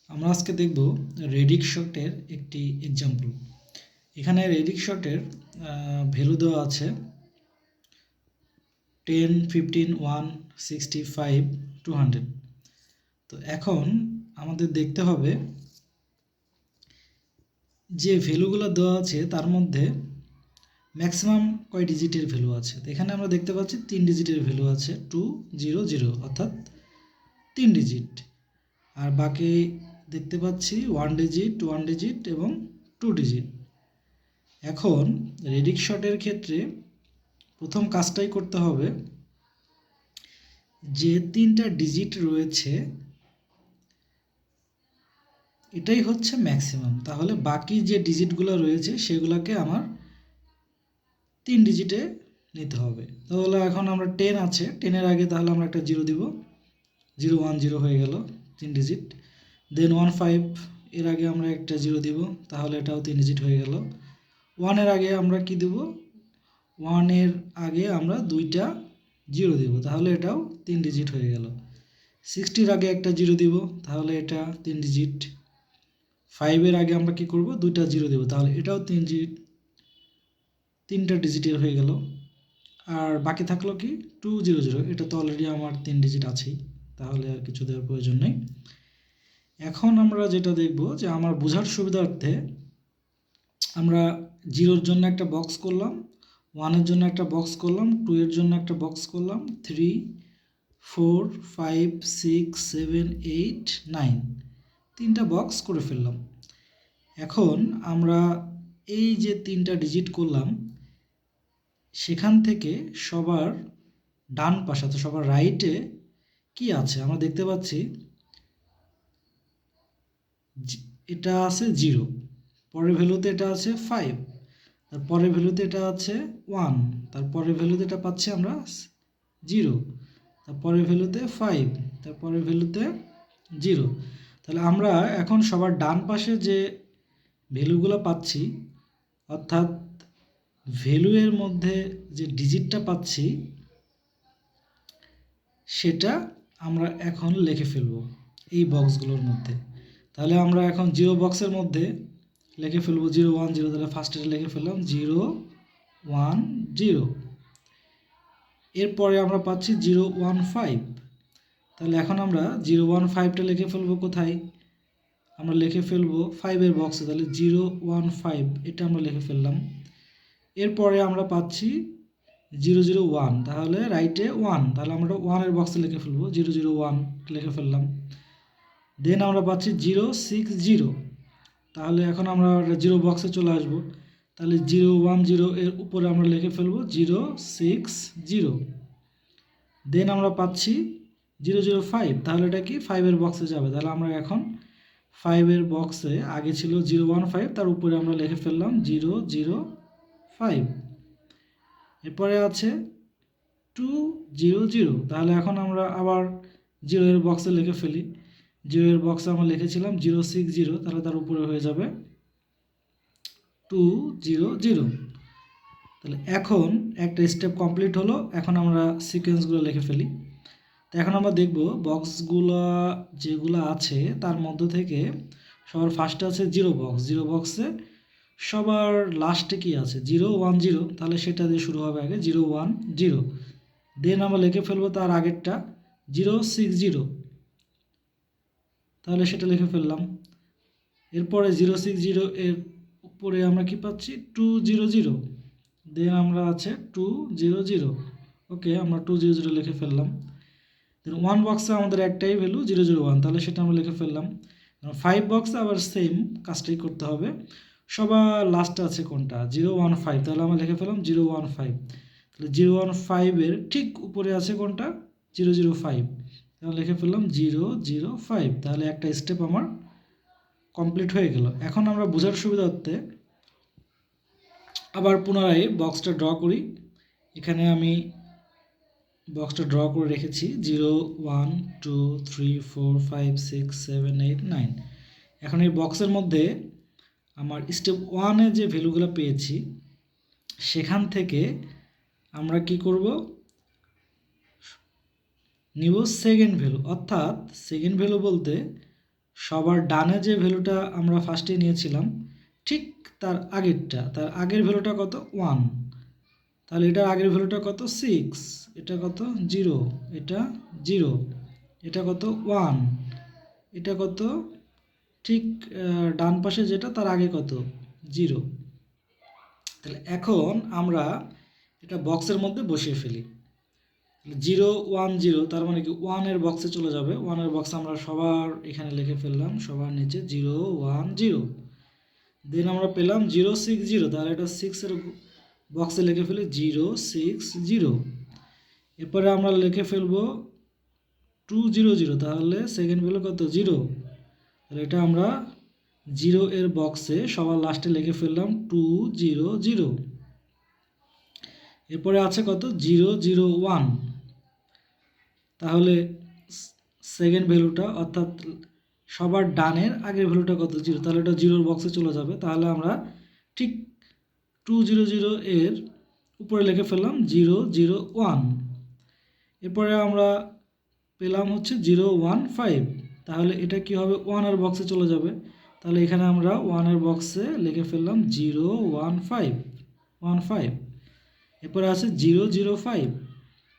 আমরা আজকে দেখব রেডিক্স শটের একটি এক্সাম্পল। এখানে রেডিক্স শটের ভ্যালু দেওয়া আছে 10, 15, 1, 65, 200। তো এখন আমাদের দেখতে হবে যে ভ্যালুগুলো দেওয়া আছে তার মধ্যে ম্যাক্সিমাম কয় ডিজিটের ভ্যালু আছে। তো এখানে আমরা দেখতে পাচ্ছি 3 ডিজিটের ভ্যালু আছে 200, অর্থাৎ 3 ডিজিট, আর বাকি দেখতে পাচ্ছি 1 ডিজিট, 1 ডিজিট এবং 2 ডিজিট। এখন রেডিক্স শটের ক্ষেত্রে প্রথম কাজটাই করতে হবে, যে 3টা ডিজিট রয়েছে এটাই হচ্ছে ম্যাক্সিমাম, তাহলে বাকি যে ডিজিটগুলো রয়েছে সেগুলোকে আমার 3 ডিজিটে নিতে হবে। তাহলে এখন আমরা 10 আছে, 10-এর আগে তাহলে আমরা একটা 0 দিব, 010 হয়ে গেল 3 ডিজিট। দেন 15 এর আগে আমরা একটা 0 দিব, তাহলে এটাও 3 ডিজিট হয়ে গেল। 1-এর আগে আমরা কি দেব, 1-এর আগে আমরা 2টা 0 দিব, তাহলে এটাও 3 ডিজিট হয়ে গেল। 60-র আগে একটা 0 দিব, তাহলে এটা 3 ডিজিট। 5-এর আগে আমরা কি করব, 2টা 0 দেব, তাহলে এটাও 3 ডিজিট, 3টা ডিজিটের হয়ে গেল। আর বাকি থাকলো কি 200, এটা তো অলরেডি আমার 3 ডিজিট আছেই, তাহলে আর কিছু দেওয়ার প্রয়োজন নেই। এখন আমরা যেটা দেখব, যে আমার বোঝার সুবিধার্থে আমরা 0-এর জন্য একটা বক্স করলাম, 1-এর জন্য একটা বক্স করলাম, 2-এর জন্য একটা বক্স করলাম, 3, 4, 5, 6, 7, 8, 9, 3টা বক্স করে ফেললাম। এখন আমরা এই যে 3টা ডিজিট করলাম সেখান থেকে সবার ডান পাশে, অর্থাৎ সবার রাইটে কি আছে আমরা দেখতে পাচ্ছি, এটা আছে 0, পরের ভ্যালুতে এটা আছে 5, তারপরের ভ্যালুতে এটা আছে 1, তারপরের ভ্যালুতে এটা পাচ্ছি আমরা 0, তারপরের ভ্যালুতে 5, তারপরের ভ্যালুতে 0। তাহলে আমরা এখন সবার ডান পাশে যে ভ্যালুগুলো পাচ্ছি, অর্থাৎ ভ্যালু এর মধ্যে যে ডিজিটটা পাচ্ছি সেটা আমরা এখন লিখে ফেলব এই বক্সগুলোর মধ্যে। তাহলে আমরা এখন 0 বক্সের মধ্যে লিখে ফেলব 010, তাহলে ফার্স্টে লিখে ফেললাম 010। এরপরে আমরা পাচ্ছি 015, তাহলে এখন আমরা 015টা লিখে ফেলবো কোথায়, আমরা লিখে ফেলবো 5-এর বক্সে, তাহলে 015 এটা আমরা লিখে ফেললাম। এরপরে আমরা পাচ্ছি 001, তাহলে রাইটে 1, তাহলে আমরা 1-এর বক্সে লিখে ফেলবো 001 লিখে ফেললাম। দেন আমরা পাচ্ছি 060, তাহলে এখন আমরা 0 বক্সে চলে আসব, তাহলে 010 এর উপরে আমরা লিখে ফেলবো 060। দেন আমরা পাচ্ছি 005, তাহলে এটা কি 5-এর বক্সে যাবে, তাহলে আমরা এখন 5-এর বক্সে আগে ছিল 015, তার উপরে আমরা লিখে ফেললাম 005। এরপরে আছে 200, তাহলে এখন আমরা আবার 0-এর বক্সে লিখে ফেলি, 0-এর বক্সে আমরা লিখেছিলাম 060, তাহলে তার উপরে হয়ে যাবে 200। তাহলে এখন একটা স্টেপ কমপ্লিট হলো, এখন আমরা সিকোয়েন্সগুলো লিখে ফেলি। তো এখন আমরা দেখব বক্সগুলো যেগুলো আছে তার মধ্য থেকে সবার ফার্স্টে আছে 0 বক্স, 0 বক্সে সবার লাস্টে কি আছে 010, তাহলে সেটা দিয়ে শুরু হবে আগে 010। দেন আমরা লিখে ফেলবো তার আগেরটা 060, তাহলে সেটা লিখে ফেললাম। এরপরে 060 এর উপরে আমরা কি পাচ্ছি 200, দেন আমরা আছে 200, ওকে আমরা 200 লিখে ফেললাম। দেন 1 বক্সে আমাদের একটাই ভ্যালু 001, তাহলে সেটা আমরা লিখে ফেললাম। 5 বক্সে আবার সেম কাজটাই করতে হবে, সবার লাস্টে আছে কোনটা 015, তাহলে আমরা লিখে ফেললাম 015, তাহলে 015-এর ঠিক উপরে আছে কোনটা 005, তাহলে লিখে ফেললাম 005, তাহলে একটা স্টেপ আমার কমপ্লিট হয়ে গেল। এখন আমরা বোঝার সুবিধার্থে আবার পুনরায় বক্সটা ড্র করি। এখানে আমি বক্সটা ড্র করে রেখেছি 0 1 2 3 4 5 6 7 8 9। এখন এই বক্সের মধ্যে আমার স্টেপ 1-এ যে ভ্যালুগুলো পেয়েছি সেখান থেকে আমরা কি করব, নিব সেকেন্ড ভ্যালু, অর্থাৎ সেকেন্ড ভ্যালু বলতে সবার ডানে যে ভ্যালুটা আমরা ফার্স্টে নিয়েছিলাম ঠিক তার আগের ভ্যালুটা কত 1, তাহলে এটার আগের ভ্যালুটা কত 6, এটা কত 0, এটা 0, এটা কত 1, এটা কত ঠিক ডান পাশে যেটা তার আগে কত 0। তাহলে এখন আমরা এটা বক্সের মধ্যে বসিয়ে ফেলি। 0 1 0 তার মানে কি 1 এর বক্সে চলে যাবে। 1 এর বক্স আমরা সবার এখানে লিখে ফেললাম, সবার নিচে 0 1 0। দেন আমরা পেলাম 0 6 0, তাহলে এটা 6 এর বক্সে লিখে ফেলি 0 6 0। এরপরে আমরা লিখে ফেলবো 2 0 0, তাহলে সেকেন্ড ভ্যালু কত 0, তাহলে এটা আমরা 0 এর বক্সে সবার লাস্টে লিখে ফেললাম 2 0 0। এরপরে আছে কত 0 0 1, তাহলে সেকেন্ড ভ্যালুটা অর্থাৎ সবার ডানের আগের ভ্যালুটা কত 0, তাহলে এটা 0 এর বক্সে চলে যাবে। তাহলে আমরা ঠিক 2 0 0 এর উপরে লিখে ফেললাম 0 0 1। এরপরে আমরা পেলাম হচ্ছে 0 1 5, তাহলে এটা কি হবে 1 এর বক্সে চলে যাবে। তাহলে এখানে আমরা 1 এর বক্সে লিখে ফেললাম 0 1 5 1 5। এরপরে আছে 0 0 5,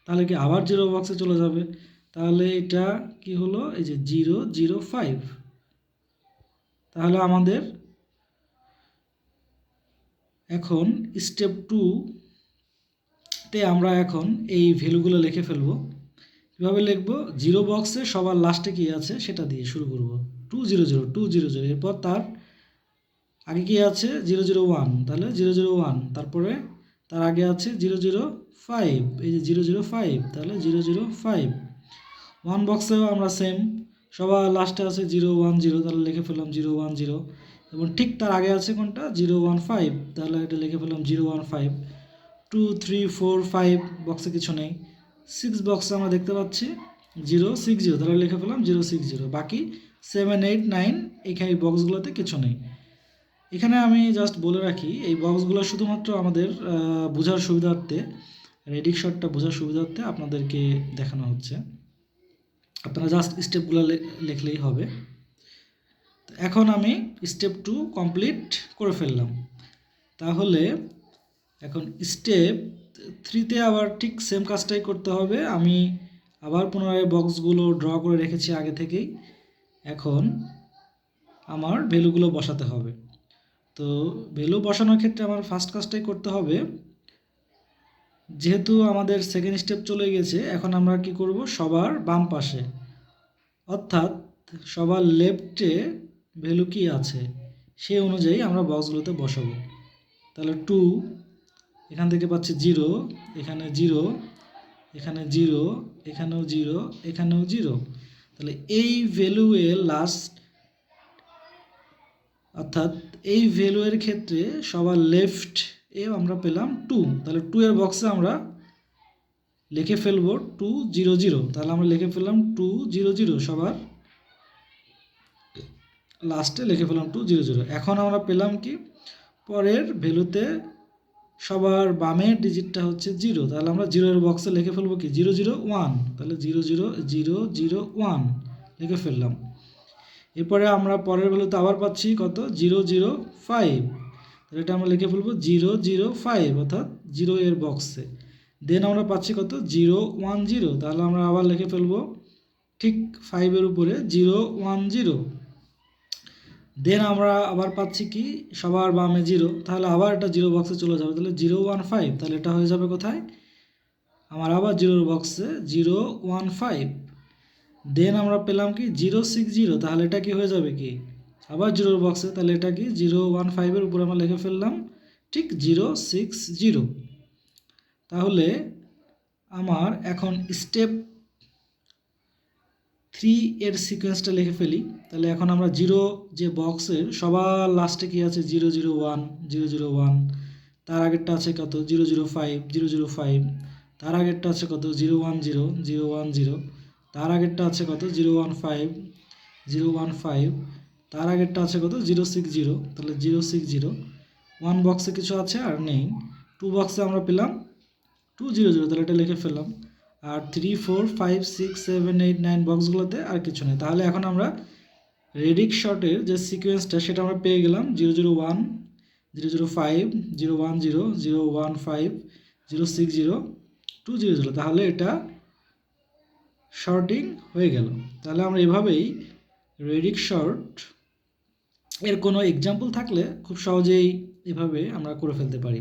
তাহলে কি আবার 0 বক্সে চলে যাবে। তাহলে এটা কি হলো, এই যে 0 0 5। তাহলে আমাদের এখন স্টেপ 2 তে আমরা এখন এই ভ্যালুগুলো লিখে ফেলবো। কীভাবে লিখবো, 0 বক্সে সবার লাস্টে কি আছে সেটা দিয়ে শুরু করব। 2 0 0 2 0 0, এরপর তার আগে কি আছে 0 0 1, তাহলে 0 0 1, তারপরে তার আগে আছে 0 0 5, এই যে 0 0 5, তাহলে 0 0 5। 1 বক্সেও আমরা সেম, সবার লাস্টে আছে 0 1 0, তাহলে লিখে ফেললাম 0 1 0, এবং ঠিক তার আগে আছে কোনটা 0 1 5, তাহলে এটা লিখে ফেললাম 0 1 5। 2 3 4 5 বক্সে কিছু নেই। 6 বক্সে আমরা দেখতে পাচ্ছি 0 6 0, তাহলে লিখে ফেললাম 0 6 0। বাকি 7 8 9 এই বক্সগুলোতে কিছু নেই। এখানে আমি জাস্ট বলে রাখি, এই বক্সগুলো শুধুমাত্র আমাদের বোঝার সুবিধার্থে, রেডিক শটটা বোঝার সুবিধার্থে আপনাদেরকে দেখানো হচ্ছে। আপনারা জাস্ট স্টেপগুলো লিখলেই হবে। এখন আমি স্টেপ 2 কমপ্লিট করে ফেললাম। তাহলে এখন স্টেপ 3তে আবার ঠিক সেম কাজটাই করতে হবে। আমি আবার পুনরায় বক্সগুলো ড্র করে রেখেছি আগে থেকেই। এখন আমার ভ্যালুগুলো বসাতে হবে। তো ভ্যালু বসানোর ক্ষেত্রে আমার ফার্স্ট কাজটাই করতে হবে, যেহেতু আমাদের সেকেন্ড স্টেপ চলে গেছে, এখন আমরা কি করব, সবার বাম পাশে অর্থাৎ সবার লেফটে ভ্যালু কি আছে সেই অনুযায়ী আমরা বক্সগুলোতে বসাবো। তাহলে 2, এখান থেকে পাচ্ছি 0, এখানে 0, এখানে 0, এখানেও 0, এখানেও 0। তাহলে এই ভ্যালু এর লাস্ট অর্থাৎ এই ভ্যালু এর ক্ষেত্রে সবার লেফট এ আমরা পেলাম 2, তাহলে 2 এর বক্সে আমরা লিখে ফেলবো 2 0 0, তাহলে আমরা লিখে ফেললাম 2 0 0, সবার লাস্টে লিখে ফেললাম 2 0 0। এখন আমরা পেলাম কি, পরের ভ্যালুতে সবার বামের ডিজিটটা হচ্ছে 0, তাহলে আমরা 0 এর বক্সে লিখে ফেলবো কি 0 0 1, তাহলে 0 0 0 0 1 লিখে ফেললাম। এরপরে আমরা পরের ভ্যালুতে আবার পাচ্ছি কত 0 0 5, তাহলে এটা আমরা লিখে ফেলবো 0 0 5 অর্থাৎ 0 এর বক্সে। দেন আমরা পাচ্ছি কত 0 1 0, তাহলে আমরা আবার লিখে ফেলবো ঠিক 5 এর উপরে 0 1 0। দেন আমরা আবার পাচ্ছি কি সবার বামে 0, তাহলে আবার এটা 0 বক্সে চলে যাবে, তাহলে 0 1 5, তাহলে এটা হয়ে যাবে কোথায় আমার আবার 0 বক্সে 0 1 5। দেন আমরা পেলাম কি 0 6 0, তাহলে এটা কি হয়ে যাবে কি আবার 0 বক্সে, তাহলে এটা কি 0 1 5 এর উপরে আমরা লিখে ফেললাম ঠিক 0 6 0। তাহলে আমার এখন স্টেপ 3 এর সিকোয়েন্সটা লিখে ফেলি। তাহলে এখন আমরা 0 যে বক্সের সবার লাস্টে কি আছে 0 0 1 0 0 1, তার আগেরটা আছে কত 0 0 5 0 0 5, তার আগেরটা আছে কত 0 1 0 0 1 0, তার আগেরটা আছে কত 0 1 5 0 1 5, তার আগেরটা আছে কত 0 6 0, তাহলে 0 6 0। 1 বক্সে কিছু আছে আর নেই। 2 বক্সে আমরা পেলাম 2 0 0, তাহলে এটা লিখে ফেললাম। আর 3 4 5 6 7 8 9 বক্সগুলোতে আর কিছু নেই। তাহলে এখন আমরা রেডিক্স শর্টের যে সিকোয়েন্সটা সেটা আমরা পেয়ে গেলাম 001, 005, 010, 015, 060, 200। তাহলে এটা শর্টিং হয়ে গেল। তাহলে আমরা এভাবেই রেডিক্স শর্ট এর কোনো এক্সাম্পল থাকলে খুব সহজেই এভাবে আমরা করে ফেলতে পারি।